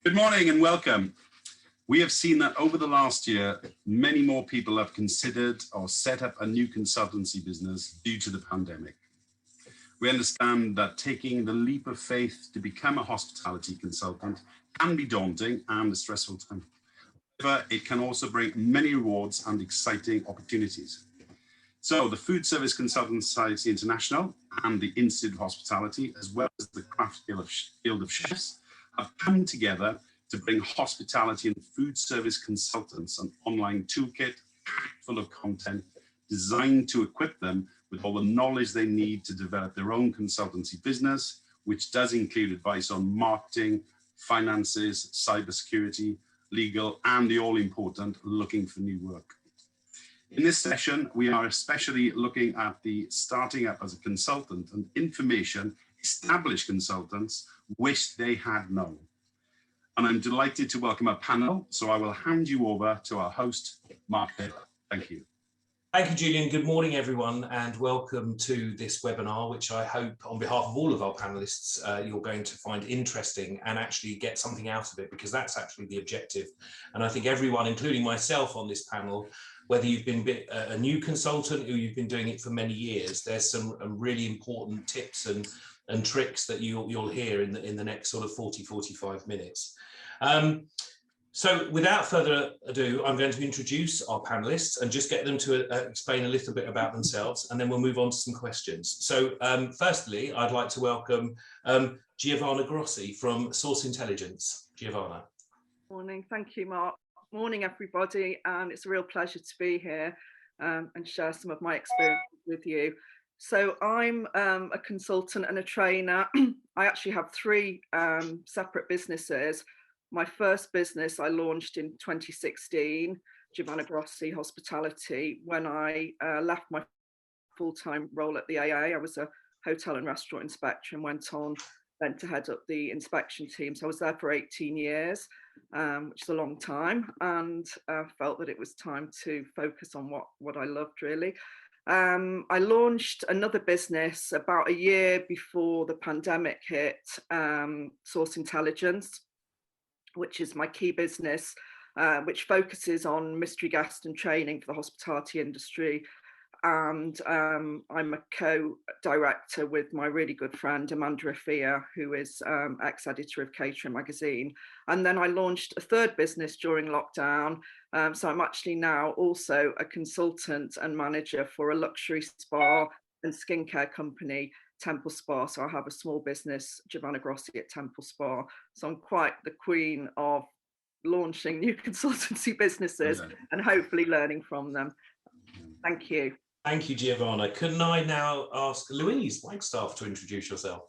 Good morning and welcome. We have seen that over the last year, many more people have considered or set up a new consultancy business due to the pandemic. We understand that taking the leap of faith to become a hospitality consultant can be daunting and a stressful time. However, it can also bring many rewards and exciting opportunities. So the Food Service Consultant Society International and the Institute of Hospitality, as well as the Craft Guild of Chefs, have come together to bring hospitality and food service consultants an online toolkit full of content designed to equip them with all the knowledge they need to develop their own consultancy business, which does include advice on marketing, finances, cybersecurity, legal, and the all-important looking for new work. In this session, we are especially looking at the starting up as a consultant and information established consultants wish they had known. And I'm delighted to welcome our panel, so I will hand you over to our host, Mark Taylor. Thank you. Thank you, Julian. Good morning, everyone, and welcome to this webinar, which I hope, on behalf of all of our panelists, you're going to find interesting and actually get something out of it, because that's actually the objective. And I think everyone, including myself on this panel, whether you've been a new consultant or you've been doing it for many years, there's some really important tips and tricks that you'll hear in the next sort of 40-45 minutes. So without further ado, I'm going to introduce our panelists and just get them to explain a little bit about themselves, and then we'll move on to some questions. So firstly, I'd like to welcome Giovanna Grossi from Source Intelligence. Giovanna. Morning, thank you, Mark. Morning, everybody, and it's a real pleasure to be here and share some of my experience with you. So I'm a consultant and a trainer. I actually have three separate businesses. My first business I launched in 2016, Giovanna Grossi Hospitality, when I left my full-time role at the AA. I was a hotel and restaurant inspector and went on then to head up the inspection team. So I was there for 18 years, which is a long time, and felt that it was time to focus on what I loved, really. I launched another business about a year before the pandemic hit, Source Intelligence, which is my key business, which focuses on mystery guest and training for the hospitality industry. And I'm a co-director with my really good friend, Amanda Rafia, who is ex-editor of Catering Magazine. And then I launched a third business during lockdown. So I'm actually now also a consultant and manager for a luxury spa and skincare company, Temple Spa. So I have a small business, Giovanna Grossi at Temple Spa. So I'm quite the queen of launching new consultancy businesses and hopefully learning from them. Thank you. Thank you, Giovanna. Couldn't I now ask Louise Wagstaff to introduce yourself?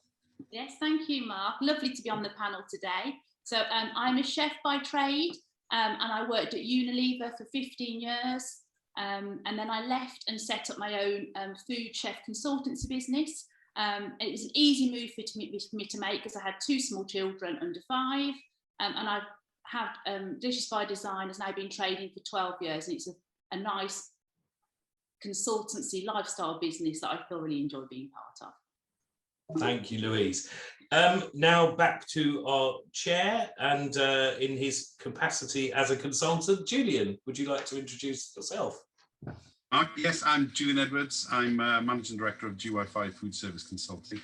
Yes, thank you, Mark. Lovely to be on the panel today. So I'm a chef by trade, and I worked at Unilever for 15 years. And then I left and set up my own food chef consultancy business. It was an easy move for me to make because I had two small children under 5. And I've had Dishes by Design has now been trading for 12 years. And it's a nice consultancy lifestyle business that I thoroughly enjoy being part of. Thank you, Louise. Now back to our chair, and in his capacity as a consultant, Julian, would you like to introduce yourself? Yes, I'm Julian Edwards. I'm Managing Director of GY5 Food Service Consulting.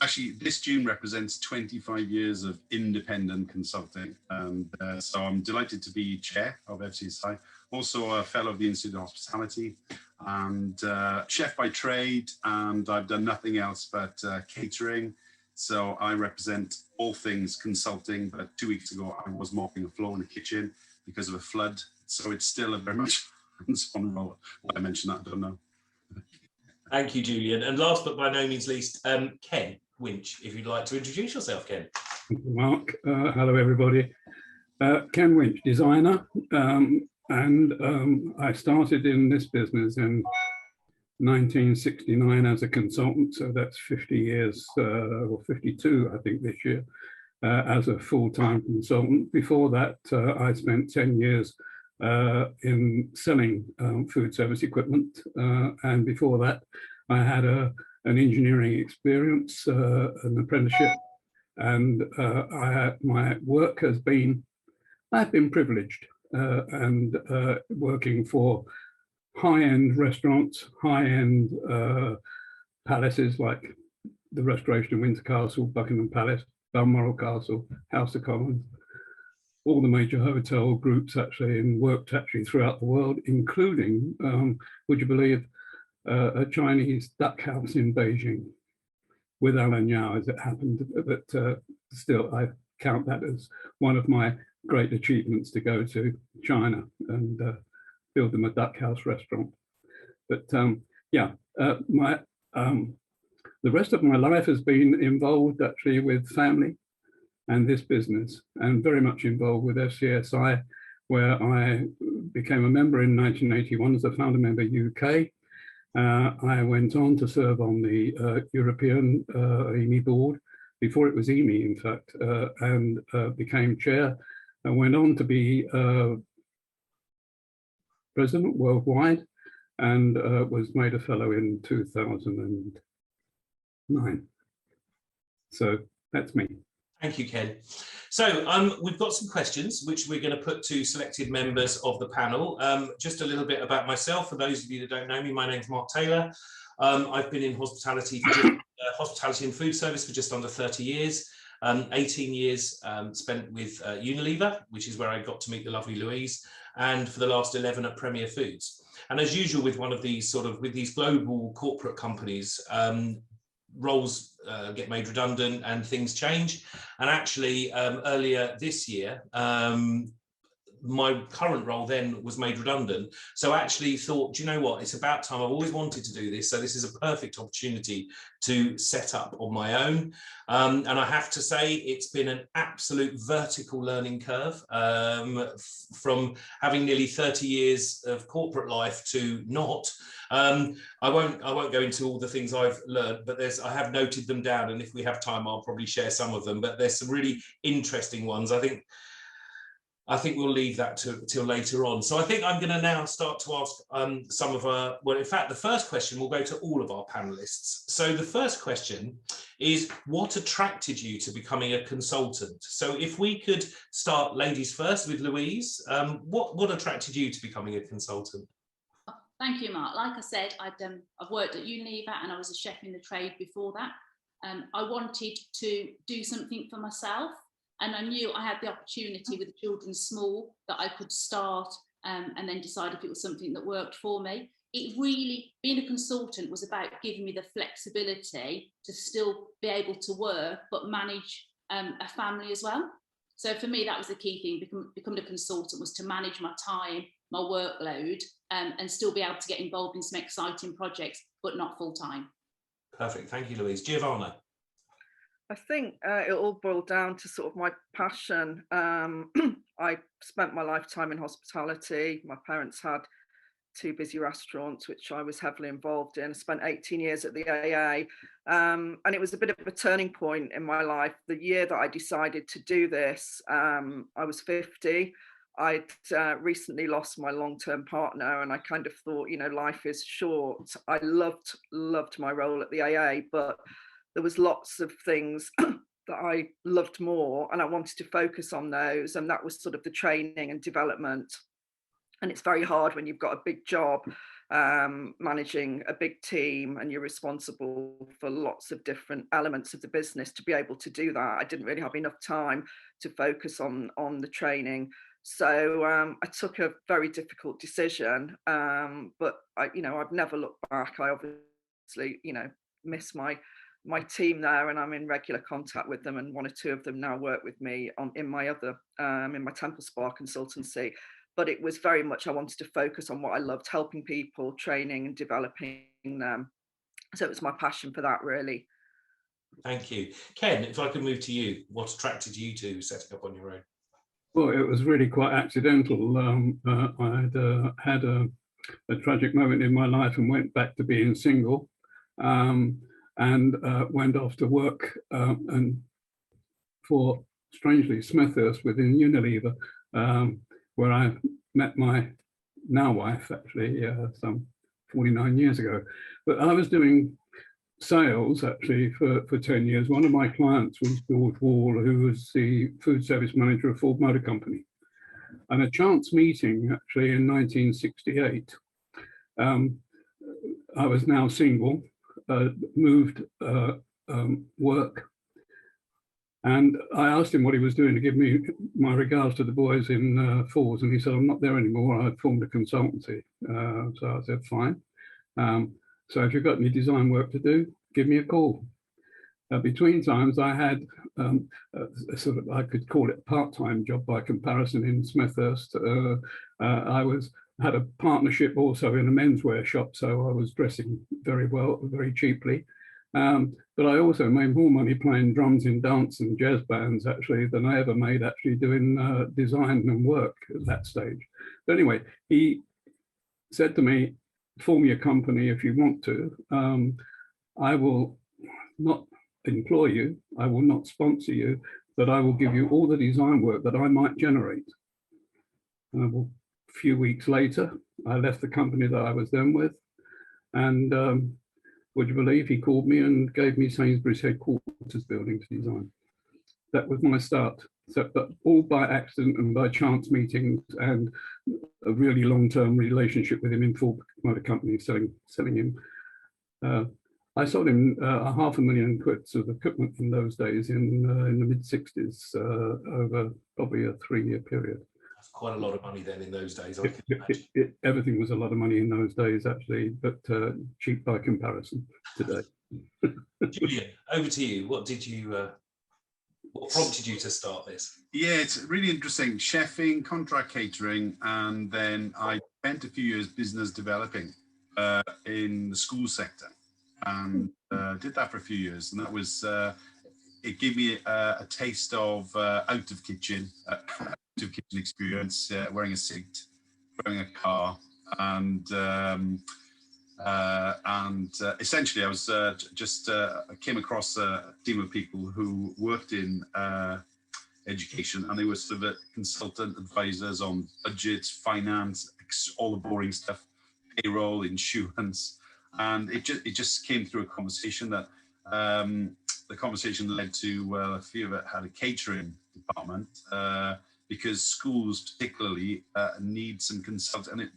Actually, this June represents 25 years of independent consulting. And so I'm delighted to be chair of FCSI, also a fellow of the Institute of Hospitality, and chef by trade, and I've done nothing else but catering. So I represent all things consulting, but 2 weeks ago I was mopping a floor in the kitchen because of a flood. So it's still a very much hands-on role. Why I mentioned that, I don't know. Thank you, Julian. And last but by no means least, Ken Winch, if you'd like to introduce yourself, Ken. Thank you, Mark. Hello, everybody. Ken Winch, designer. I started in this business in 1969 as a consultant, so that's 50 years, or 52, I think, this year, as a full-time consultant. Before that, I spent 10 years in selling food service equipment, and before that, I had an engineering experience, an apprenticeship And my work has been, I've been privileged and working for high-end restaurants, high-end palaces like the restoration of Windsor Castle, Buckingham Palace, Balmoral Castle, House of Commons, all the major hotel groups actually, and worked actually throughout the world, including, would you believe, a Chinese duck house in Beijing with Alan Yao, as it happened. But still, I count that as one of my great achievements, to go to China and build them a duck house restaurant. But yeah, the rest of my life has been involved actually with family and this business, and very much involved with FCSI, where I became a member in 1981 as a founder member UK. I went on to serve on the European EMI board, before it was EMI, in fact, and became chair, and went on to be president worldwide, and was made a fellow in 2009. So that's me. Thank you, Ken. So we've got some questions which we're going to put to selected members of the panel. Just a little bit about myself. For those of you that don't know me, my name's Mark Taylor. I've been in hospitality, hospitality and food service for just under 30 years. 18 years spent with Unilever, which is where I got to meet the lovely Louise, and for the last 11 at Premier Foods. And as usual with one of these with these global corporate companies, roles get made redundant and things change. And actually earlier this year, my current role then was made redundant. So I actually thought, do you know what, it's about time. I've always wanted to do this, so this is a perfect opportunity to set up on my own. And I have to say, it's been an absolute vertical learning curve, from having nearly 30 years of corporate life to not. I won't go into all the things I've learned, but I have noted them down, and if we have time, I'll probably share some of them. But there's some really interesting ones. I think we'll leave that till later on. So I think I'm going to now start to ask some of our, well, in fact, the first question will go to all of our panelists. So the first question is, what attracted you to becoming a consultant? So if we could start, ladies first, with Louise, what attracted you to becoming a consultant? Thank you, Mark. Like I said, I've worked at Unilever and I was a chef in the trade before that. I wanted to do something for myself. And I knew I had the opportunity with the children small that I could start and then decide if it was something that worked for me. It really, being a consultant was about giving me the flexibility to still be able to work, but manage a family as well. So for me, that was the key thing. Becoming a consultant was to manage my time, my workload, and still be able to get involved in some exciting projects, but not full time. Perfect. Thank you, Louise. Giovanna. I think it all boiled down to sort of my passion. I spent my lifetime in hospitality. My parents had 2 busy restaurants, which I was heavily involved in. I spent 18 years at the AA. And it was a bit of a turning point in my life. The year that I decided to do this, I was 50. I'd recently lost my long-term partner, and I kind of thought, life is short. I loved my role at the AA, but there was lots of things that I loved more, and I wanted to focus on those. And that was sort of the training and development. And it's very hard when you've got a big job, managing a big team, and you're responsible for lots of different elements of the business, to be able to do that. I didn't really have enough time to focus on the training. So I took a very difficult decision, but I've never looked back. I obviously, miss my team there, and I'm in regular contact with them, and 1 or 2 of them now work with me in my Temple Spa consultancy. But it was very much, I wanted to focus on what I loved, helping people, training and developing them. So it was my passion for that, really. Thank you. Ken, if I could move to you, what attracted you to setting up on your own? Well, it was really quite accidental. I'd had a tragic moment in my life and went back to being single. And went off to work and for, strangely, Smithhurst within Unilever, where I met my now wife, actually, some 49 years ago. But I was doing sales actually for 10 years. One of my clients was George Wall, who was the food service manager of Ford Motor Company. And a chance meeting actually in 1968, I was now single, moved work. And I asked him what he was doing to give me my regards to the boys in Fords, and he said, I'm not there anymore, I've formed a consultancy. So I said, fine. So if you've got any design work to do, give me a call. Between times, I had a sort of, I could call it a part-time job by comparison in Smethurst. I had a partnership also in a menswear shop, so I was dressing very well, very cheaply. But I also made more money playing drums in dance and jazz bands actually than I ever made actually doing design and work at that stage. But anyway, he said to me, form your company if you want to. I will not employ you, I will not sponsor you, but I will give you all the design work that I might generate. A few weeks later, I left the company that I was then with, and would you believe he called me and gave me Sainsbury's headquarters building to design. That was my start. So, but all by accident and by chance meetings and a really long-term relationship with him in Ford Motor Company, selling him. I sold him £500,000 of equipment in those days in the mid-60s over probably a 3-year period. That's quite a lot of money then in those days. Everything was a lot of money in those days, actually, but cheap by comparison today. Julian, over to you. What prompted you to start this? Yeah, it's really interesting. Chefing, contract catering, and then I spent a few years business developing in the school sector, and did that for a few years, and that was it gave me a taste of out of kitchen experience, wearing a suit, wearing a car, and essentially I was I came across a team of people who worked in education, and they were sort of consultant advisors on budgets, finance, all the boring stuff, payroll, insurance, and it just came through a conversation that the conversation led to a few of it had a catering department because schools particularly need some consultants. And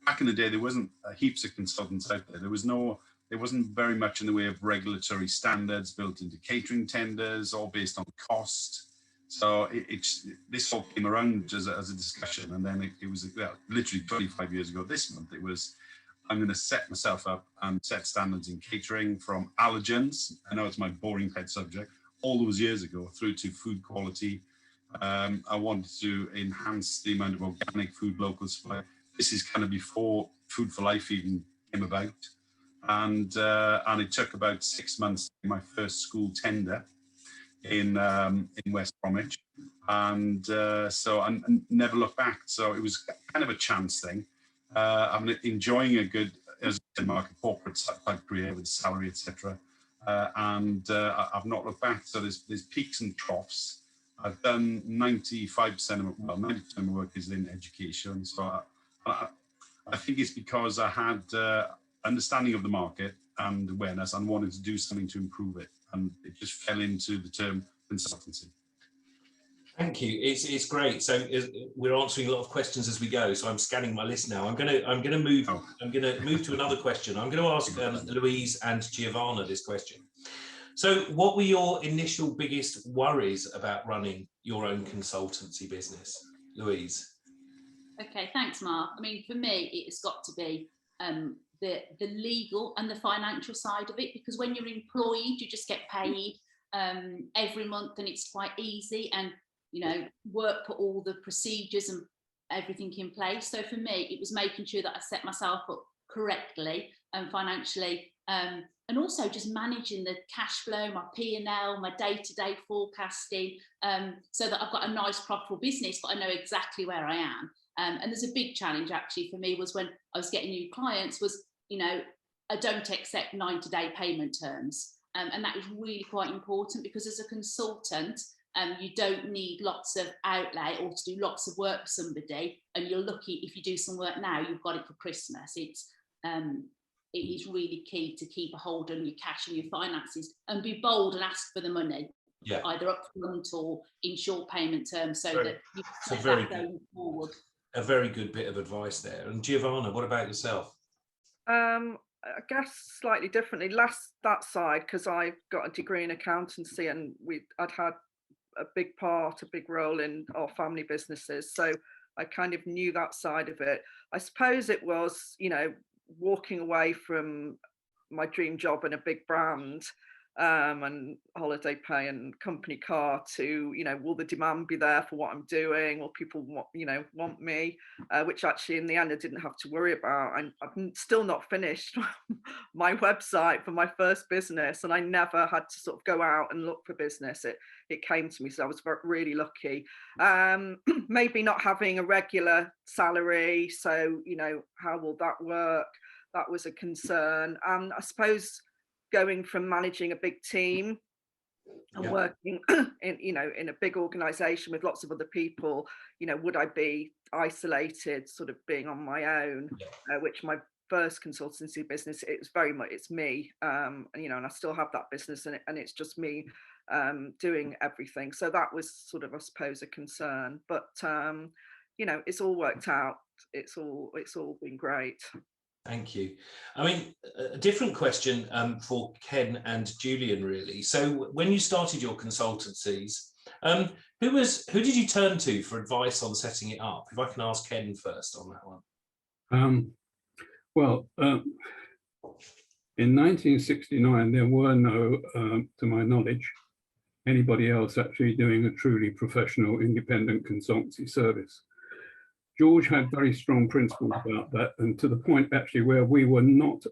back in the day, there wasn't heaps of consultants out there. There wasn't very much in the way of regulatory standards built into catering tenders, all based on cost. So this all came around as a discussion, and then it was literally 25 years ago this month. It was, I'm going to set myself up and set standards in catering from allergens. I know it's my boring pet subject. All those years ago, through to food quality. I wanted to enhance the amount of organic food, local supply. This is kind of before Food for Life even came about, and it took about 6 months to get my first school tender in West Bromwich, and so I never looked back. So it was kind of a chance thing. I'm enjoying a good, as I said, Mark, a corporate type career with salary, etc. And I've not looked back. So there's peaks and troughs. I've done 95% of 90% of my work is in education. So I think it's because I had understanding of the market and awareness and wanted to do something to improve it, and it just fell into the term consultancy. Thank you. It's great. So we're answering a lot of questions as we go. So I'm scanning my list now. I'm going to move to another question. I'm going to ask Louise and Giovanna this question. So what were your initial biggest worries about running your own consultancy business, Louise? Okay, thanks, Mark. I mean, for me, it's got to be the legal and the financial side of it, because when you're employed, you just get paid every month, and it's quite easy, and work put all the procedures and everything in place. So for me, it was making sure that I set myself up correctly and financially, and also just managing the cash flow, my P&L, my day-to-day forecasting, so that I've got a nice profitable business, but I know exactly where I am. And there's a big challenge actually for me was when I was getting new clients was, I don't accept 90-day payment terms. And that is really quite important, because as a consultant, you don't need lots of outlay or to do lots of work for somebody, and you're lucky if you do some work now, you've got it for Christmas. It's it is really key to keep a hold on your cash and your finances and be bold and ask for the money, either up front or in short payment terms, so that you set that going forward. A very good bit of advice there. And Giovanna, what about yourself? I guess slightly differently. Less that side, because I got a degree in accountancy, and I'd had a big role in our family businesses, so I kind of knew that side of it. I suppose it was, you know, walking away from my dream job in a big brand, and holiday pay and company car, to, you know, will the demand be there for what I'm doing? Will people want me? Which actually in the end I didn't have to worry about. I've still not finished my website for my first business, and I never had to sort of go out and look for business. It came to me, so I was really lucky. Maybe not having a regular salary, so, you know, how will that work? That was a concern. I suppose going from managing a big team and working in a big organization with lots of other people, you know, would I be isolated, sort of being on my own? Which my first consultancy business, it was very much, it's me, you know, and I still have that business, and it's just me doing everything. So that was sort of, I suppose, a concern, but you know, it's all worked out. It's all been great. Thank you. I mean, a different question for Ken and Julian, really. So when you started your consultancies, who did you turn to for advice on setting it up? If I can ask Ken first on that one. In 1969, there were no, to my knowledge, anybody else actually doing a truly professional independent consultancy service. George had very strong principles about that, and to the point actually where we were not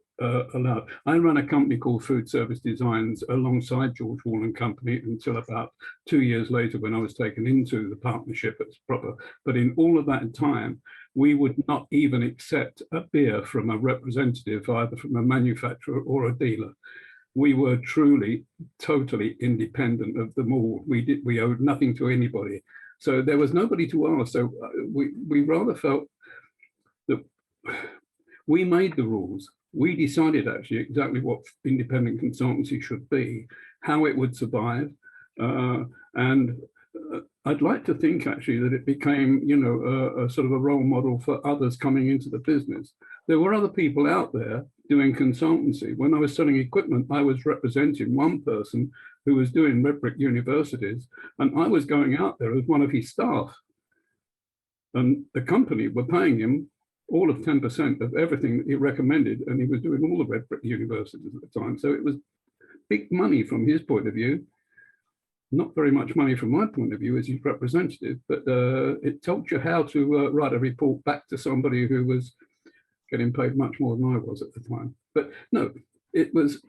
allowed. I ran a company called Food Service Designs alongside George Wall and Company until about 2 years later, when I was taken into the partnership as proper. But in all of that time, we would not even accept a beer from a representative, either from a manufacturer or a dealer. We were truly, totally independent of them all. We owed nothing to anybody. So there was nobody to ask. So we rather felt that we made the rules. We decided actually exactly what independent consultancy should be, how it would survive. And I'd like to think actually that it became, you know, a sort of a role model for others coming into the business. There were other people out there doing consultancy. When I was selling equipment, I was representing one person who was doing red brick universities, and I was going out there as one of his staff. And the company were paying him all of 10% of everything that he recommended, and he was doing all the red brick universities at the time. So it was big money from his point of view, not very much money from my point of view as his representative, but it told you how to write a report back to somebody who was getting paid much more than I was at the time. But no, it was,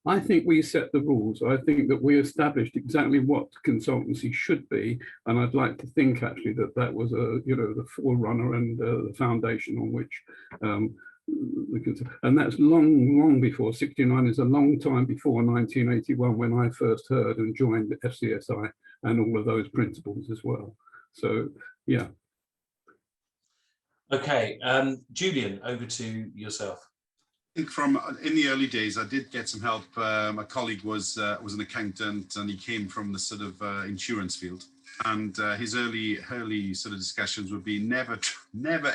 I think we set the rules. I think that we established exactly what consultancy should be, and I'd like to think actually that that was the forerunner and the foundation on which and that's long before. 69 is a long time before 1981, when I first heard and joined the FCSI and all of those principles as well. So yeah. Okay, Julian, over to yourself. I think in the early days, I did get some help. My colleague was an accountant, and he came from the sort of insurance field. And his early sort of discussions would be never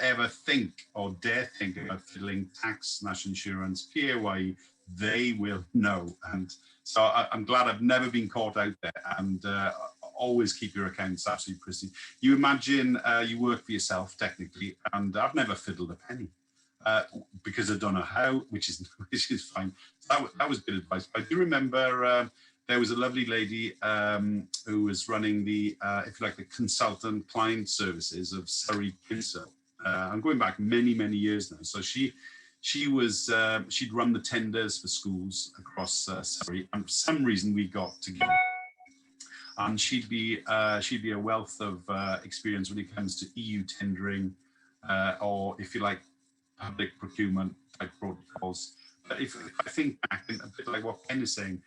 ever think or dare think about fiddling tax, national insurance, PAYE. They will know. And so I'm glad I've never been caught out there. And always keep your accounts absolutely pristine. You imagine you work for yourself technically, and I've never fiddled a penny. Because I don't know how, which is fine. That was good advice. I do remember there was a lovely lady who was running the, if you like, the consultant client services of Surrey Council. I'm going back many years now. So she'd run the tenders for schools across Surrey, and for some reason we got together. And she'd be a wealth of experience when it comes to EU tendering, or if you like, public procurement type protocols. But if I think back, a bit like what Ken is saying,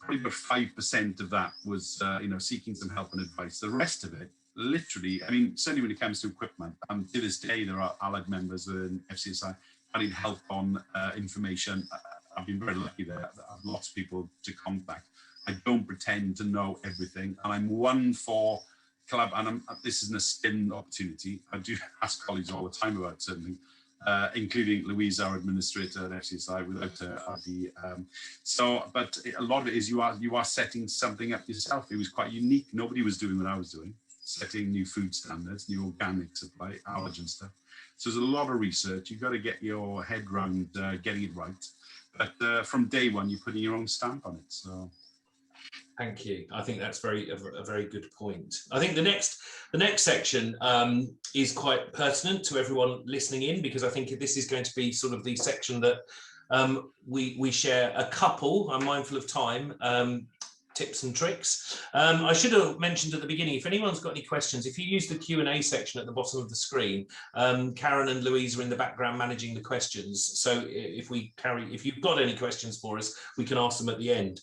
probably about 5% of that was seeking some help and advice. The rest of it, literally, I mean, certainly when it comes to equipment, to this day there are allied members in FCSI I need help on information. I've been very lucky there. I have lots of people to contact. I don't pretend to know everything, and I'm one for collab. And this isn't a spin opportunity. I do ask colleagues all the time about certain things, including Louise, our administrator at FCSI, without but a lot of it is you are setting something up yourself. It was quite unique. Nobody was doing what I was doing, setting new food standards, new organic supply, allergen stuff. So there's a lot of research. You've got to get your head around getting it right. But from day one, you're putting your own stamp on it. So, thank you. I think that's a very good point. I think the next section is quite pertinent to everyone listening in, because I think this is going to be sort of the section that we share a couple. I'm mindful of time. Tips and tricks. I should have mentioned at the beginning, if anyone's got any questions, if you use the Q&A section at the bottom of the screen, Karen and Louise are in the background managing the questions. So if you've got any questions for us, we can ask them at the end.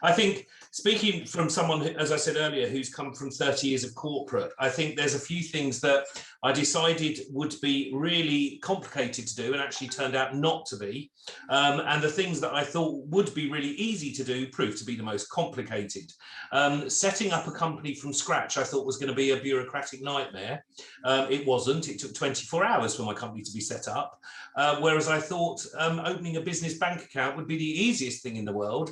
I think, speaking from someone, as I said earlier, who's come from 30 years of corporate, I think there's a few things that I decided would be really complicated to do and actually turned out not to be. And the things that I thought would be really easy to do proved to be the most complicated. Setting up a company from scratch, I thought was going to be a bureaucratic nightmare. It wasn't. It took 24 hours for my company to be set up. Whereas I thought opening a business bank account would be the easiest thing in the world.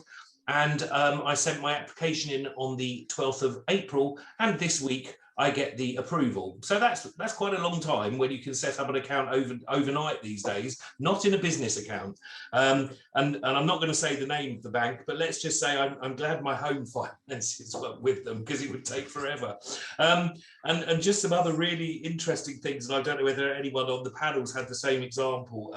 And I sent my application in on the 12th of April, and this week I get the approval. So that's quite a long time when you can set up an account overnight these days, not in a business account. And I'm not going to say the name of the bank, but let's just say I'm glad my home finances were with them, because it would take forever. And just some other really interesting things, and I don't know whether anyone on the panels had the same example.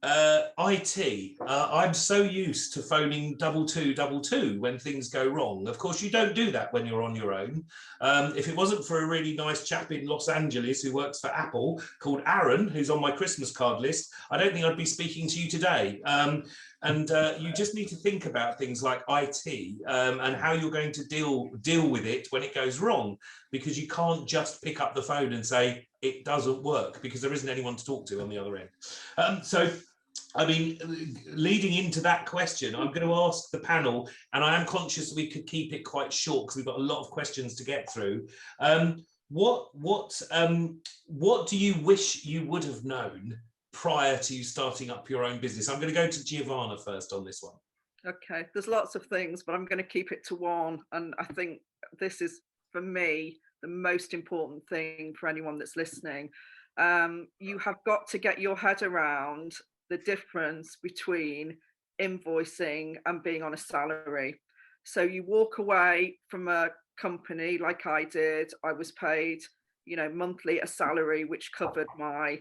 IT. I'm so used to phoning 2222 when things go wrong. Of course, you don't do that when you're on your own. If it wasn't for a really nice chap in Los Angeles who works for Apple called Aaron, who's on my Christmas card list, I don't think I'd be speaking to you today. And you just need to think about things like IT and how you're going to deal with it when it goes wrong, because you can't just pick up the phone and say it doesn't work, because there isn't anyone to talk to on the other end. So, I mean, leading into that question, I'm going to ask the panel, and I am conscious we could keep it quite short because we've got a lot of questions to get through. What do you wish you would have known prior to starting up your own business? I'm going to go to Giovanna first on this one. Okay, there's lots of things, but I'm going to keep it to one. And I think this is, for me, the most important thing for anyone that's listening. You have got to get your head around the difference between invoicing and being on a salary. So you walk away from a company like I did. I was paid, monthly a salary which covered my,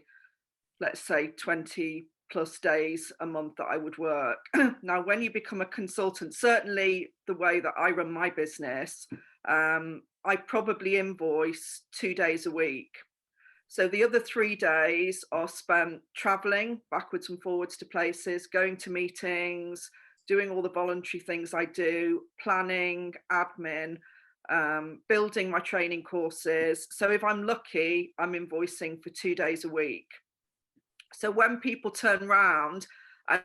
let's say, 20 plus days a month that I would work. Now, when you become a consultant, certainly the way that I run my business, I probably invoice 2 days a week. So the other 3 days are spent traveling backwards and forwards to places, going to meetings, doing all the voluntary things I do, planning, admin, building my training courses. So if I'm lucky, I'm invoicing for 2 days a week. So when people turn around and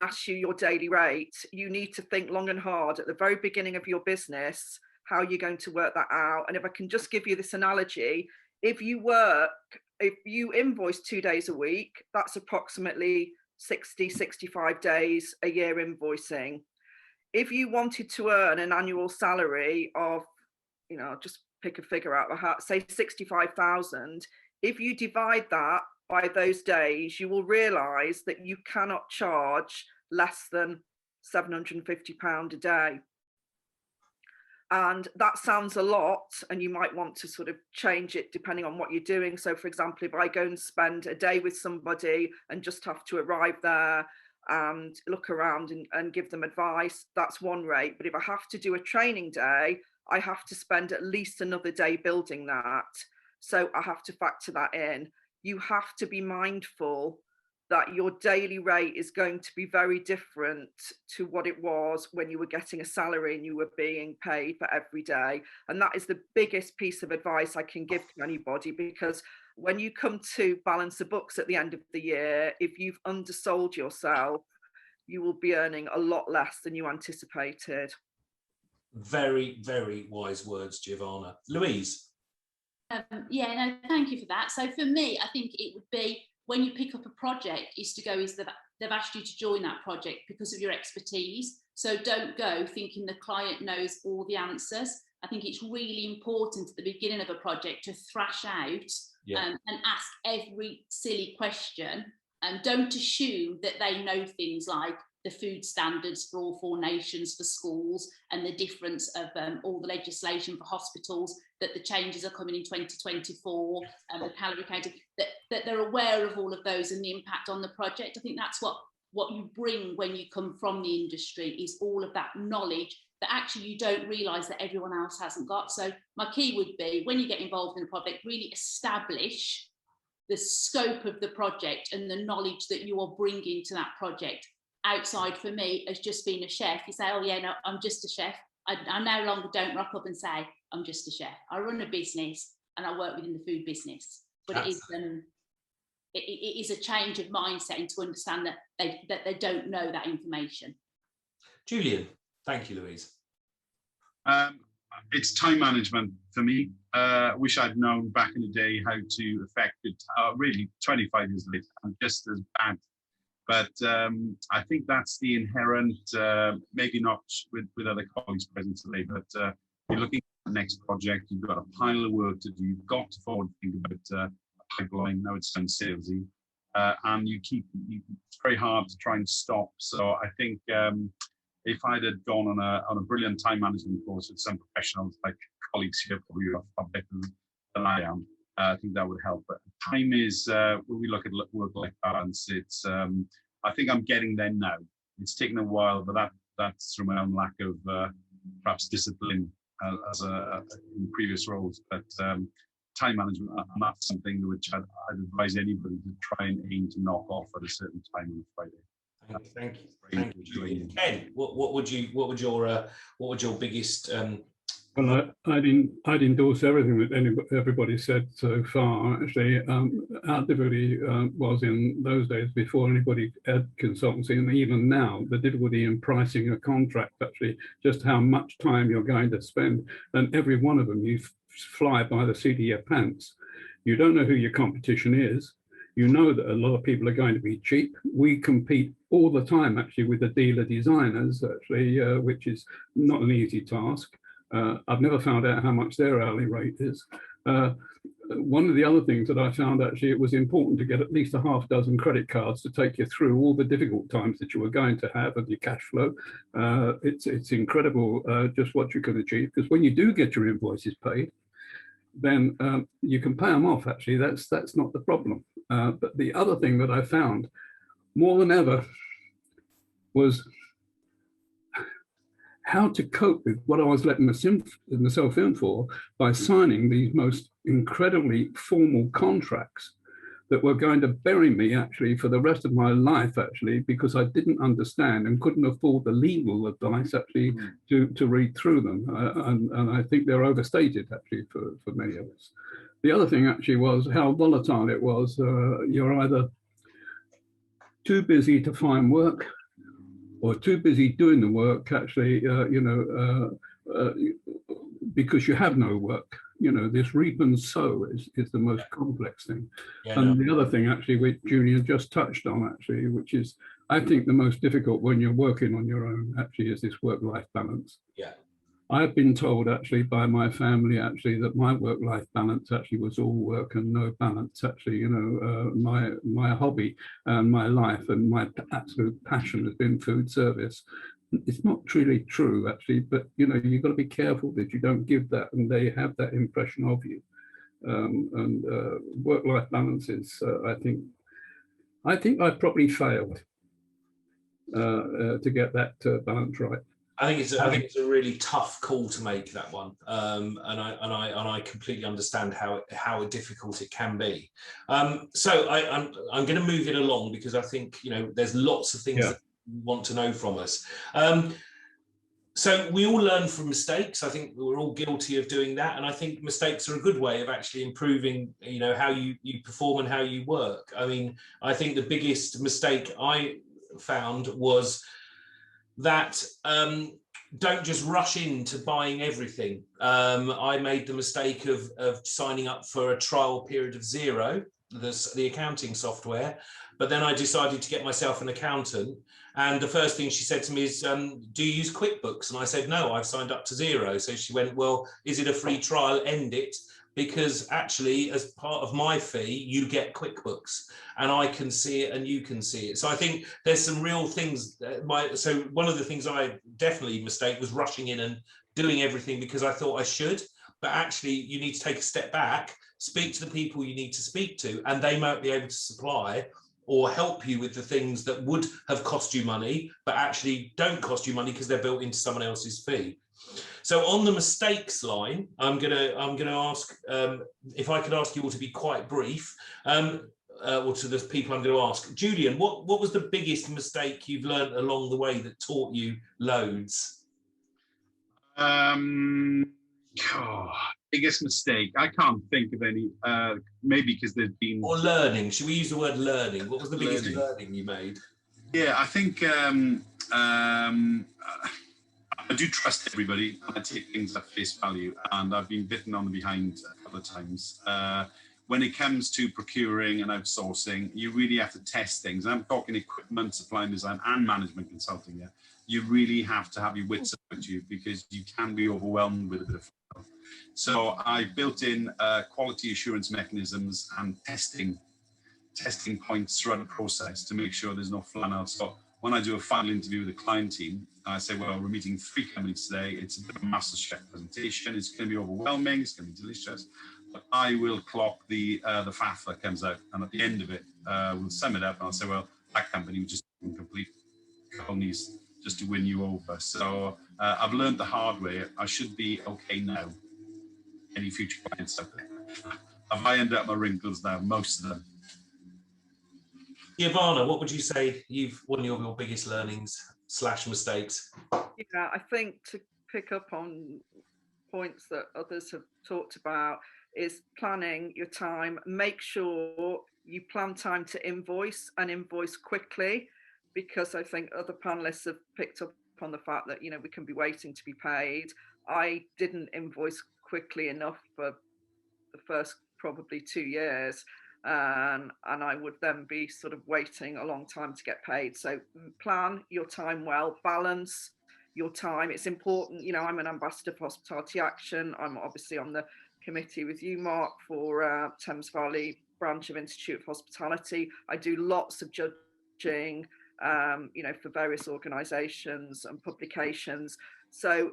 ask you your daily rate, you need to think long and hard at the very beginning of your business, how you're going to work that out. And if I can just give you this analogy, if you invoice 2 days a week, that's approximately 60, 65 days a year invoicing. If you wanted to earn an annual salary of, just pick a figure out of hat, say 65,000, if you divide that by those days, you will realize that you cannot charge less than £750 a day. And that sounds a lot, and you might want to sort of change it depending on what you're doing. So, for example, if I go and spend a day with somebody and just have to arrive there and look around and give them advice, that's one rate. But if I have to do a training day, I have to spend at least another day building that. So I have to factor that in. You have to be mindful that your daily rate is going to be very different to what it was when you were getting a salary and you were being paid for every day. And that is the biggest piece of advice I can give to anybody, because when you come to balance the books at the end of the year, if you've undersold yourself, you will be earning a lot less than you anticipated. Very, very wise words, Giovanna. Louise? Yeah, no, thank you for that. So for me, I think it would be, when you pick up a project, is they've asked you to join that project because of your expertise. So don't go thinking the client knows all the answers. I think it's really important at the beginning of a project to thrash out and ask every silly question, and don't assume that they know things like the food standards for all 4 nations for schools, and the difference of all the legislation for hospitals, that the changes are coming in 2024, and the calorie counting, that they're aware of all of those and the impact on the project. I think that's what you bring when you come from the industry, is all of that knowledge that actually you don't realise that everyone else hasn't got. So my key would be, when you get involved in a project, really establish the scope of the project and the knowledge that you are bringing to that project. Outside, for me, as just being a chef, you say, oh yeah, no, I'm just a chef. I no longer don't rock up and say, I'm just a chef. I run a business and I work within the food business. But it is a change of mindset, and to understand that they don't know that information. Julian? Thank you, Louise. It's time management for me. Wish I'd known back in the day how to affect it. Really, 25 years later, I'm just as bad. But I think that's the inherent, maybe not with other colleagues present today, but you're looking at the next project, you've got a pile of work to do, you've got to forward think about a pipeline. Now it's done salesy, and it's very hard to try and stop. So I think if I'd have gone on a brilliant time management course with some professionals like colleagues here, probably are better than I am, I think that would help. But time is, when we look at work-life balance, it's, I think I'm getting there now. It's taken a while, but that's through my own lack of perhaps discipline in previous roles. But time management, and that's something which I'd advise anybody to try and aim to knock off at a certain time on a Friday. Thank you. Ken, what would your biggest Well, I'd endorse everything that everybody said so far. Actually, our difficulty was in those days, before anybody had consultancy, and even now, the difficulty in pricing a contract, actually, just how much time you're going to spend. And every one of them, you fly by the seat of your pants. You don't know who your competition is. You know that a lot of people are going to be cheap. We compete all the time, actually, with the dealer designers, actually, which is not an easy task. I've never found out how much their hourly rate is. One of the other things that I found, actually, it was important to get at least a half dozen credit cards to take you through all the difficult times that you were going to have of your cash flow. It's incredible just what you can achieve, because when you do get your invoices paid, then you can pay them off, actually. That's not the problem. But the other thing that I found more than ever was how to cope with what I was letting myself in for by signing these most incredibly formal contracts that were going to bury me, actually, for the rest of my life, actually, because I didn't understand and couldn't afford the legal advice, actually, to read through them. And I think they're overstated, actually, for many of us. The other thing, actually, was how volatile it was. You're either too busy to find work, or too busy doing the work, actually, because you have no work. This reap and sow is the most complex thing. The other thing, actually, which Julian just touched on, actually, which is, I think, the most difficult when you're working on your own, actually, is this work-life balance. Yeah. I've been told, actually, by my family, actually, that my work-life balance actually was all work and no balance. Actually, my hobby and my life and my absolute passion has been food service. It's not truly true, actually, but you've got to be careful that you don't give that and they have that impression of you. Work-life balance is, I think I probably failed to get that balance right. I think it's a really tough call to make, that one, and I completely understand how difficult it can be. So I'm going to move it along, because I think, you know, there's lots of things that you want to know from us. So we all learn from mistakes. I think we're all guilty of doing that, and I think mistakes are a good way of actually improving, you know, how you perform and how you work. I mean, I think the biggest mistake I found was that don't just rush into buying everything. I made the mistake of signing up for a trial period of Xero, the accounting software, but then I decided to get myself an accountant. And the first thing she said to me is, do you use QuickBooks? And I said, no, I've signed up to Xero. So she went, well, is it a free trial? End it. Because actually, as part of my fee, you get QuickBooks, and I can see it and you can see it. So I think there's some real things. So one of the things I definitely mistake was rushing in and doing everything because I thought I should. But actually, you need to take a step back, speak to the people you need to speak to, and they might be able to supply or help you with the things that would have cost you money, but actually don't cost you money because they're built into someone else's fee. So on the mistakes line, I'm gonna ask if I could ask you all to be quite brief, or to the people I'm going to ask. Julian, what was the biggest mistake you've learned along the way that taught you loads? Biggest mistake, I can't think of any. Maybe because they've been, or learning. Should we use the word learning? What was the biggest learning you made? Yeah, I think I do trust everybody, and I take things at face value, and I've been bitten on the behind a couple of times. When it comes to procuring and outsourcing, you really have to test things. I'm talking equipment, supply and design, and management consulting here. You really have to have your wits about you, because you can be overwhelmed with a bit of fun. So I built in quality assurance mechanisms and testing points throughout the process to make sure there's no flannel. So when I do a final interview with the client team, I say, well, we're meeting 3 companies today. It's a bit of a MasterChef presentation. It's going to be overwhelming. It's going to be delicious. But I will clock the faff that comes out. And at the end of it, we'll sum it up. And I'll say, well, that company was just complete conies just to win you over. So I've learned the hard way. I should be okay now. Any future clients out there? I've ironed out my wrinkles now, most of them. Ivana, what would you say one of your biggest learnings / mistakes? Yeah, I think to pick up on points that others have talked about is planning your time. Make sure you plan time to invoice, and invoice quickly, because I think other panelists have picked up on the fact that, you know, we can be waiting to be paid. I didn't invoice quickly enough for the first probably 2 years. And I would then be sort of waiting a long time to get paid. So plan your time well, balance your time. It's important. You know, I'm an ambassador for Hospitality Action. I'm obviously on the committee with you, Mark, for Thames Valley branch of Institute of Hospitality. I do lots of judging, you know, for various organisations and publications. So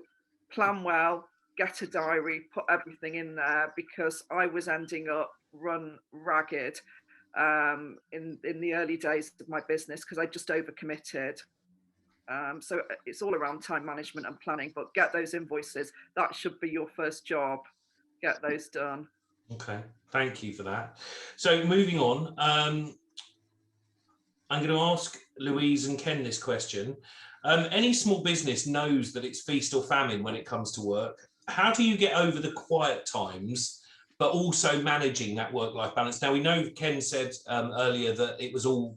plan well, get a diary, put everything in there, because I was ending up run ragged in the early days of my business because I just overcommitted. So it's all around time management and planning, but get those invoices. That should be your first job. Get those done. Okay, thank you for that. So moving on, I'm going to ask Louise and Ken this question. Any small business knows that it's feast or famine when it comes to work. How do you get over the quiet times, but also managing that work-life balance? Now, we know Ken said earlier that it was all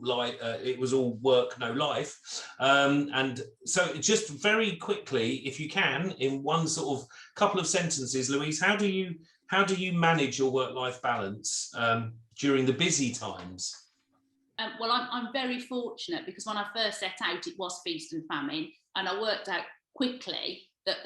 work, no life. And so just very quickly, if you can, in one sort of couple of sentences, Louise, how do you manage your work-life balance during the busy times? Well, I'm very fortunate, because when I first set out, it was feast and famine, and I worked out quickly that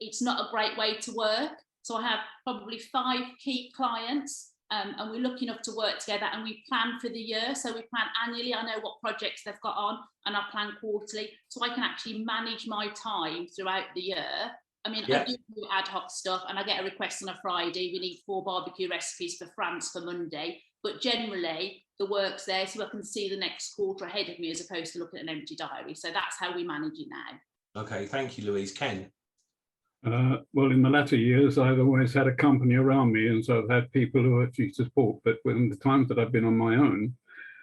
it's not a great way to work. So I have probably 5 key clients, and we're lucky enough to work together, and we plan for the year. So we plan annually. I know what projects they've got on, and I plan quarterly, so I can actually manage my time throughout the year. I mean, I do ad hoc stuff, and I get a request on a Friday. We need 4 barbecue recipes for France for Monday. But generally, the work's there, so I can see the next quarter ahead of me, as opposed to looking at an empty diary. So that's how we manage it now. Okay, thank you, Louise. Ken? Well, in the latter years, I've always had a company around me, and so I've had people who actually support. But when the times that I've been on my own,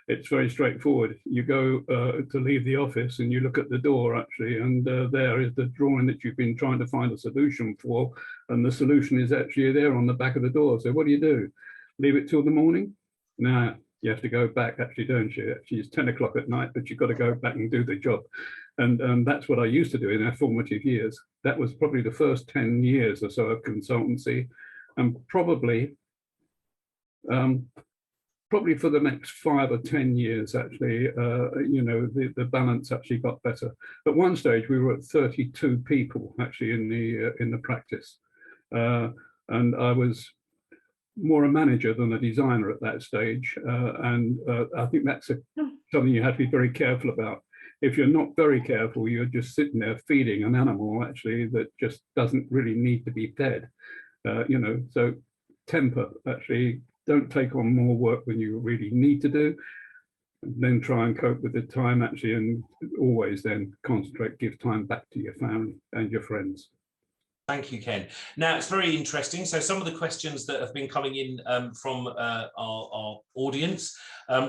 it's very straightforward. You go to leave the office and you look at the door, actually, and there is the drawing that you've been trying to find a solution for, and the solution is actually there on the back of the door. So what do? Leave it till the morning? No, you have to go back, actually, don't you? Actually, it's 10 o'clock at night, but you've got to go back and do the job. And that's what I used to do in our formative years. That was probably the first 10 years or so of consultancy, and probably for the next 5 or 10 years, actually, you know, the balance actually got better. At one stage, we were at 32 people actually in the practice, and I was more a manager than a designer at that stage, and I think that's something you have to be very careful about. If you're not very careful, you're just sitting there feeding an animal actually that just doesn't really need to be fed, you know. So temper, actually. Don't take on more work than you really need to do, and then try and cope with the time actually, and always then concentrate, give time back to your family and your friends. Thank you, Ken. Now, it's very interesting. So some of the questions that have been coming in from our audience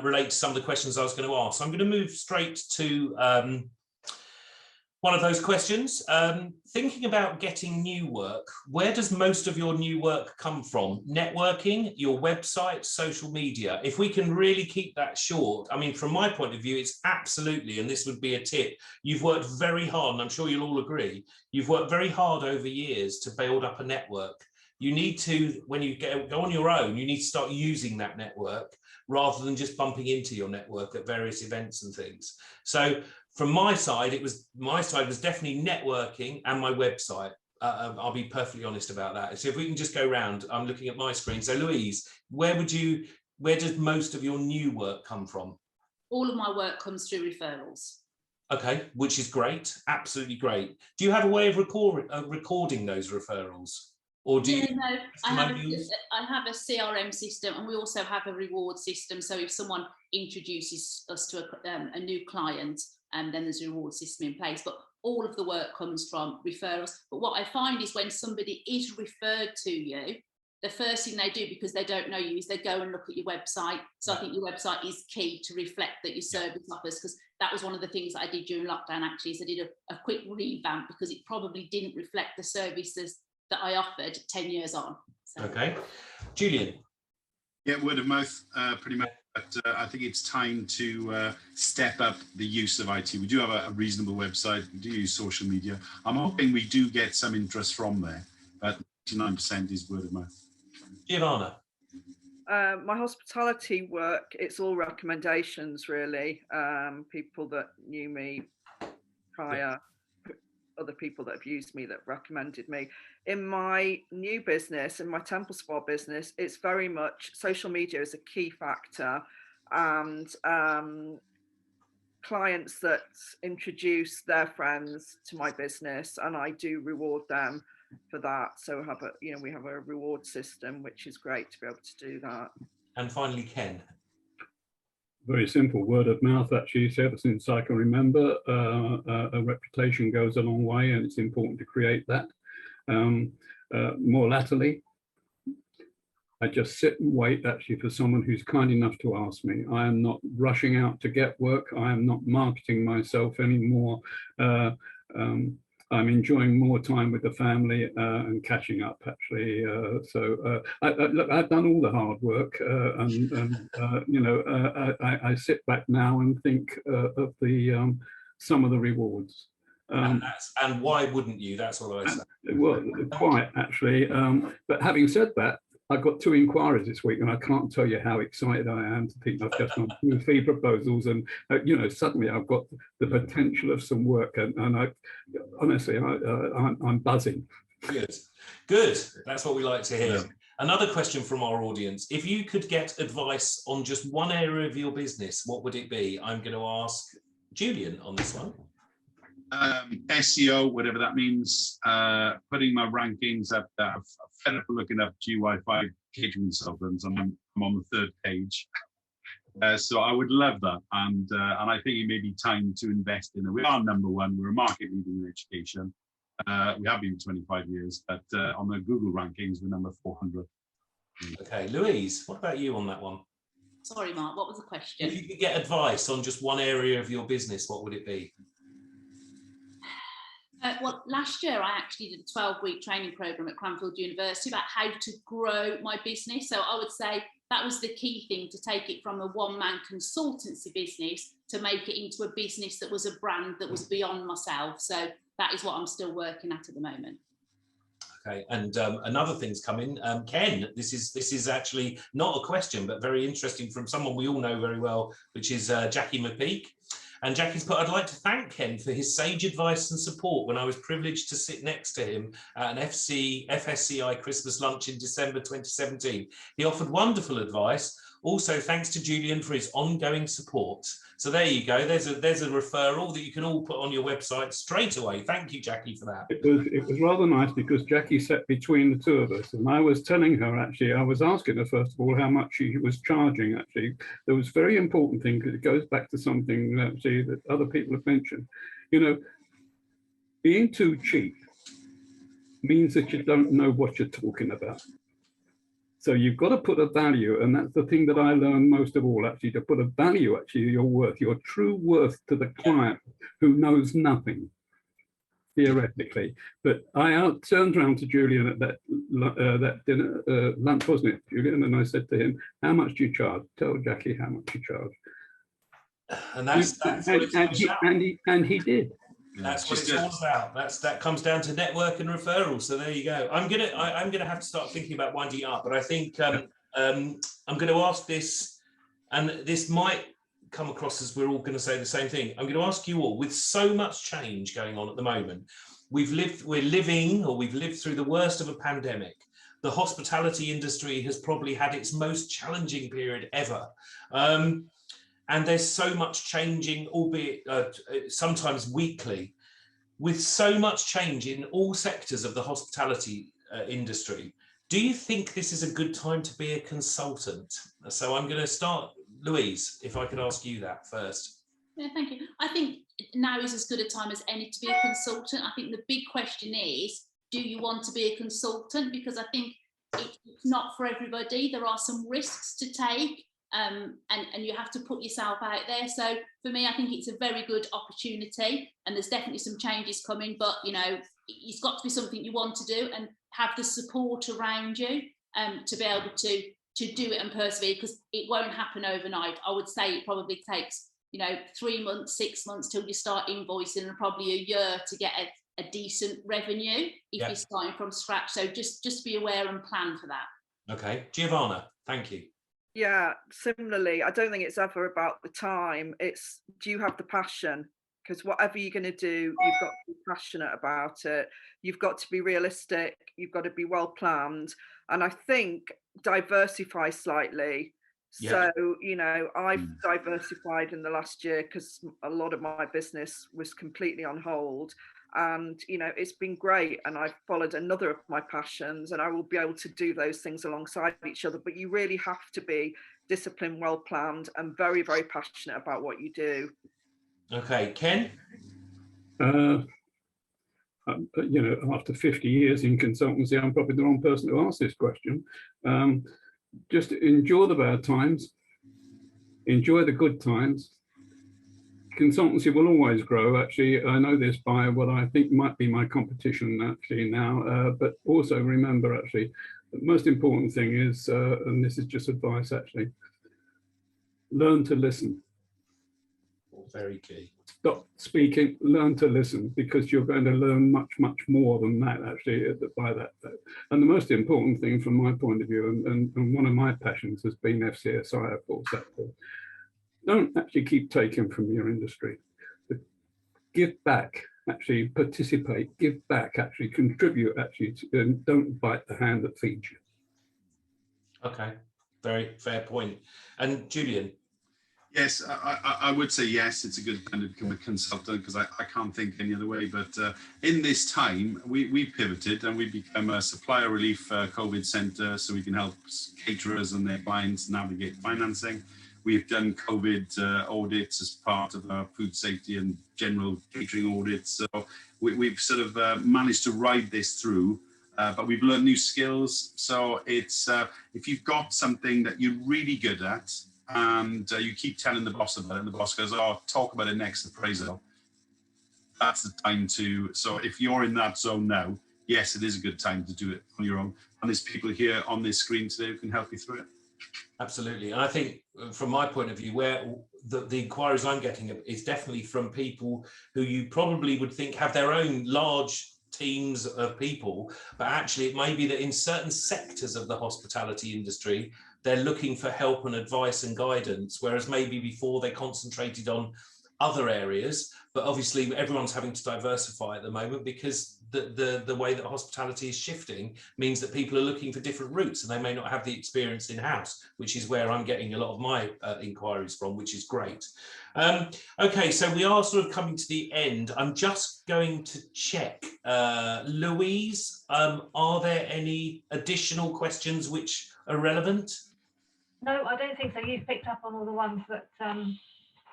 relate to some of the questions I was going to ask. So I'm going to move straight to one of those questions. Thinking about getting new work, where does most of your new work come from? Networking, your website, social media? If we can really keep that short, I mean, from my point of view, it's absolutely, and this would be a tip, you've worked very hard, and I'm sure you'll all agree, you've worked very hard over years to build up a network. You need to, when you go on your own, you need to start using that network rather than just bumping into your network at various events and things. So from my side was definitely networking and my website. I'll be perfectly honest about that. So if we can just go round, I'm looking at my screen. So Louise, where does most of your new work come from? All of my work comes through referrals. Okay, which is great, absolutely great. Do you have a way of recording those referrals? Or do you? No, I have a CRM system, and we also have a reward system. So if someone introduces us to a new client, then there's a reward system in place. But all of the work comes from referrals. But what I find is when somebody is referred to you, the first thing they do, because they don't know you, is they go and look at your website. So I think your website is key to reflect that your service offers, because that was one of the things that I did during lockdown, actually, is I did a quick revamp because it probably didn't reflect the services that I offered 10 years on. So. Okay. Julian? Yeah, word of mouth, pretty much. But I think it's time to step up the use of IT. We do have a reasonable website. We do use social media. I'm hoping we do get some interest from there, but 99% is word of mouth. Giovanna? My hospitality work, it's all recommendations, really. People that knew me prior, other people that have used me that recommended me. In my new business, in my Temple Spa business, it's very much social media is a key factor, and clients that introduce their friends to my business, and I do reward them for that. So we have a reward system, which is great to be able to do that. And finally, Ken. Very simple, word of mouth, actually. So ever since I can remember, a reputation goes a long way, and it's important to create that. More latterly, I just sit and wait actually for someone who's kind enough to ask me. I am not rushing out to get work. I am not marketing myself anymore. I'm enjoying more time with the family and catching up, actually. Look, I've done all the hard work, I sit back now and think of the some of the rewards. And why wouldn't you? That's what I say. Well, quite actually. But having said that, I've got 2 inquiries this week, and I can't tell you how excited I am to think I've just done 2 fee proposals, and suddenly I've got the potential of some work, and I honestly, I'm buzzing. Good. That's what we like to hear. Yeah. Another question from our audience: if you could get advice on just one area of your business, what would it be? I'm going to ask Julian on this one. SEO, whatever that means, putting my rankings up. I'm fed up looking up GY5 catering consultants, and I'm on the 3rd page. So I would love that, and I think it may be time to invest in it. We are number one. We're a market leader in education. We have been for 25 years, but on the Google rankings, we're number 400. Okay, Louise, what about you on that one? Sorry, Mark, what was the question? If you could get advice on just one area of your business, what would it be? Well, last year I actually did a 12-week training program at Cranfield University about how to grow my business. So I would say that was the key thing, to take it from a one-man consultancy business to make it into a business that was a brand that was beyond myself. So that is what I'm still working at the moment. Okay, and another thing's coming. Ken, this is actually not a question, but very interesting from someone we all know very well, which is Jackie McPeak. And Jackie's put, I'd like to thank Ken for his sage advice and support when I was privileged to sit next to him at an FSCI Christmas lunch in December 2017. He offered wonderful advice. Also, thanks to Julian for his ongoing support. So there you go. There's a referral that you can all put on your website straight away. Thank you, Jackie, for that. It was rather nice because Jackie sat between the two of us, and I was telling her, actually, I was asking her first of all how much she was charging. Actually, there was a very important thing, because it goes back to something actually that other people have mentioned. You know, being too cheap means that you don't know what you're talking about. So you've got to put a value, and that's the thing that I learned most of all, actually, to put a value, actually, your worth, your true worth to the client who knows nothing, theoretically. But I turned around to Julian at that dinner, lunch, wasn't it, Julian? And I said to him, how much do you charge? Tell Jackie how much you charge. And that's what it's all about. And he did. That's what it's all about. That comes down to network and referrals. So there you go. I'm gonna have to start thinking about winding up, but I think I'm going to ask this, and this might come across as we're all going to say the same thing. I'm going to ask you all, with so much change going on at the moment, we've lived through the worst of a pandemic. The hospitality industry has probably had its most challenging period ever. And there's so much changing, albeit sometimes weekly, with so much change in all sectors of the hospitality industry. Do you think this is a good time to be a consultant? So I'm going to start, Louise, if I could ask you that first. Yeah, thank you. I think now is as good a time as any to be a consultant. I think the big question is, do you want to be a consultant? Because I think it's not for everybody. There are some risks to take. And you have to put yourself out there. So for me, I think it's a very good opportunity, and there's definitely some changes coming, but you know, it's got to be something you want to do and have the support around you to be able to do it and persevere, because it won't happen overnight. I would say it probably takes, you know, 3 months, 6 months till you start invoicing, and probably a year to get a decent revenue if you're starting from scratch. So just be aware and plan for that. Okay, Giovanna, thank you. Yeah, similarly, I don't think it's ever about the time. It's, do you have the passion? Because whatever you're going to do, you've got to be passionate about it. You've got to be realistic. You've got to be well planned. And I think diversify slightly. So, you know, I've diversified in the last year because a lot of my business was completely on hold. And, you know, it's been great. And I've followed another of my passions, and I will be able to do those things alongside each other. But you really have to be disciplined, well planned, and very, very passionate about what you do. Okay, Ken? You know, after 50 years in consultancy, I'm probably the wrong person to ask this question. Just enjoy the bad times, enjoy the good times. Consultancy will always grow. Actually, I know this by what I think might be my competition actually now, but also remember actually, the most important thing is, and this is just advice actually, learn to listen. Very key. Stop speaking, learn to listen, because you're going to learn much, much more than that actually by that. And the most important thing from my point of view, and one of my passions has been FCSI, of course, don't actually keep taking from your industry. But give back, actually participate, give back, actually contribute, actually, and don't bite the hand that feeds you. Okay, very fair point. And Julian? Yes, I would say yes, it's a good time to become a consultant, because I can't think any other way. But in this time, we pivoted and we become a supplier relief COVID centre, so we can help caterers and their clients navigate financing. We've done COVID audits as part of our food safety and general catering audits. So we've sort of managed to ride this through, but we've learned new skills. So it's if you've got something that you're really good at and you keep telling the boss about it, and the boss goes, "Oh, talk about it next appraisal," that's the time to. So if you're in that zone now, yes, it is a good time to do it on your own. And there's people here on this screen today who can help you through it. Absolutely. And I think from my point of view, where the inquiries I'm getting is definitely from people who you probably would think have their own large teams of people, but actually it may be that in certain sectors of the hospitality industry, they're looking for help and advice and guidance, whereas maybe before they concentrated on other areas. But obviously everyone's having to diversify at the moment because the way that hospitality is shifting means that people are looking for different routes and they may not have the experience in-house, which is where I'm getting a lot of my inquiries from, which is great. Okay, so we are sort of coming to the end. I'm just going to check. Louise, are there any additional questions which are relevant? No, I don't think so. You've picked up on all the ones that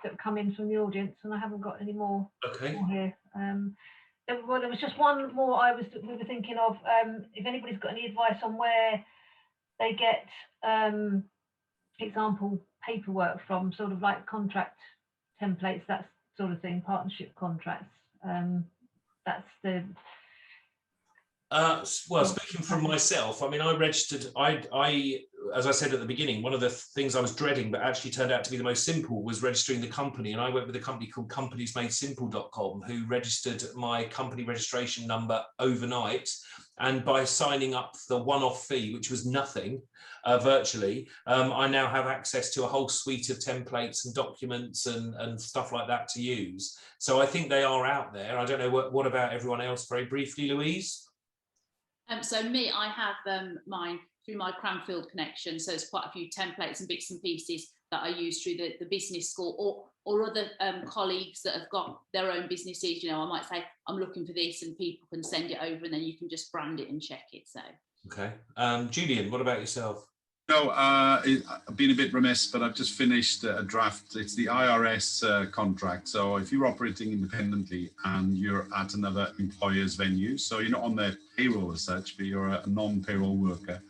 that come in from the audience, and I haven't got any more, more here. Well, there was just one more we were thinking of. If anybody's got any advice on where they get example paperwork from, sort of like contract templates, that sort of thing, partnership contracts. That's the. Well, speaking from myself, I mean, I registered, I, as I said at the beginning, one of the things I was dreading, but actually turned out to be the most simple, was registering the company. And I went with a company called companiesmadesimple.com, who registered my company registration number overnight. And by signing up the one-off fee, which was nothing, virtually, I now have access to a whole suite of templates and documents and stuff like that to use. So I think they are out there. I don't know, what about everyone else, very briefly, Louise? So me, I have mine through my Cranfield connection. So there's quite a few templates and bits and pieces that I use through the business school or other colleagues that have got their own businesses. You know, I might say, I'm looking for this, and people can send it over and then you can just brand it and check it. So. Okay. Julian, what about yourself? No, I've been a bit remiss, but I've just finished a draft. It's the IRS contract. So if you're operating independently and you're at another employer's venue, so you're not on their payroll as such, but you're a non-payroll worker,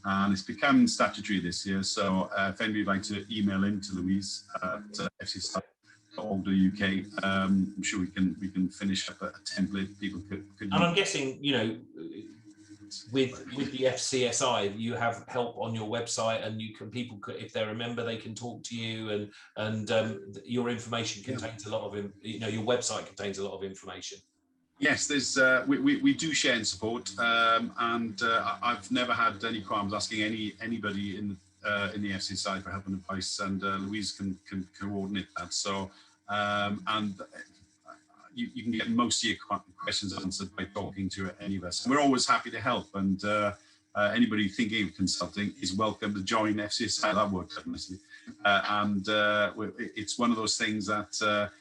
and it's become statutory this year. So if anybody'd like to email in to Louise at FCSI.org.uk, I'm sure we can finish up a template. People could. And I'm guessing, you know, with the FCSI, you have help on your website, and people could, if they're a member, they can talk to you, and your information contains a lot of, you know, your website contains a lot of information. Yes, there's we do share and support, and I've never had any qualms asking anybody in the FCSI for help and advice, and Louise can coordinate that. So and you can get most of your questions answered by talking to any of us. We're always happy to help, and anybody thinking of consulting is welcome to join FCSI. That works out nicely. And it's one of those things that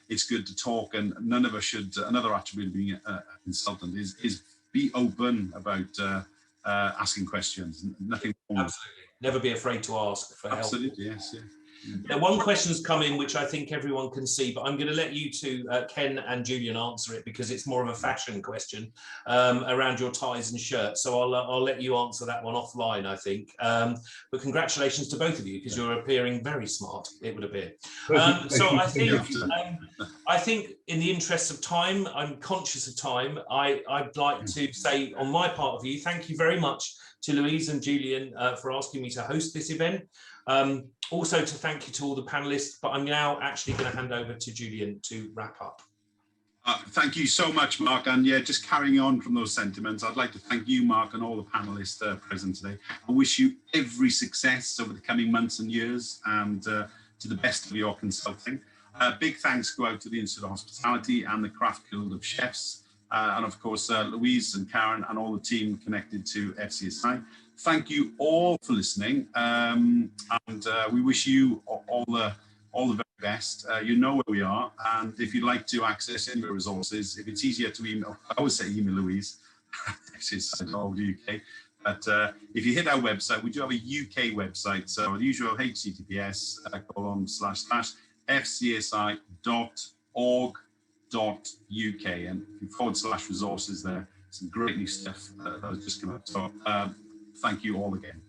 it's good to talk, and none of us should. Another attribute of being a consultant is be open about asking questions. Nothing wrong. Absolutely. Never be afraid to ask for help. Absolutely, yes. Yeah. Now, one question's come in, which I think everyone can see, but I'm going to let you two, Ken and Julian, answer it because it's more of a fashion question around your ties and shirts. So I'll let you answer that one offline, I think. But congratulations to both of you, because you're appearing very smart, it would appear. So I think in the interest of time, I'm conscious of time. I'd like to say on my part of you, thank you very much to Louise and Julian for asking me to host this event. Also to thank you to all the panelists, but I'm now actually going to hand over to Julian to wrap up. Thank you so much, Mark. And yeah, just carrying on from those sentiments, I'd like to thank you, Mark, and all the panelists present today. I wish you every success over the coming months and years, and to the best of your consulting. Big thanks go out to the Institute of Hospitality and the Craft Guild of Chefs, and of course, Louise and Karen and all the team connected to FCSI. Thank you all for listening, and we wish you all the very best. You know where we are, and if you'd like to access any of the resources, if it's easier to email, I always say email Louise, FCSI.org.uk. But if you hit our website, we do have a UK website. So the usual https://fcsi.org.uk, and if you /resources there, some great new stuff that has just come up. So thank you all again.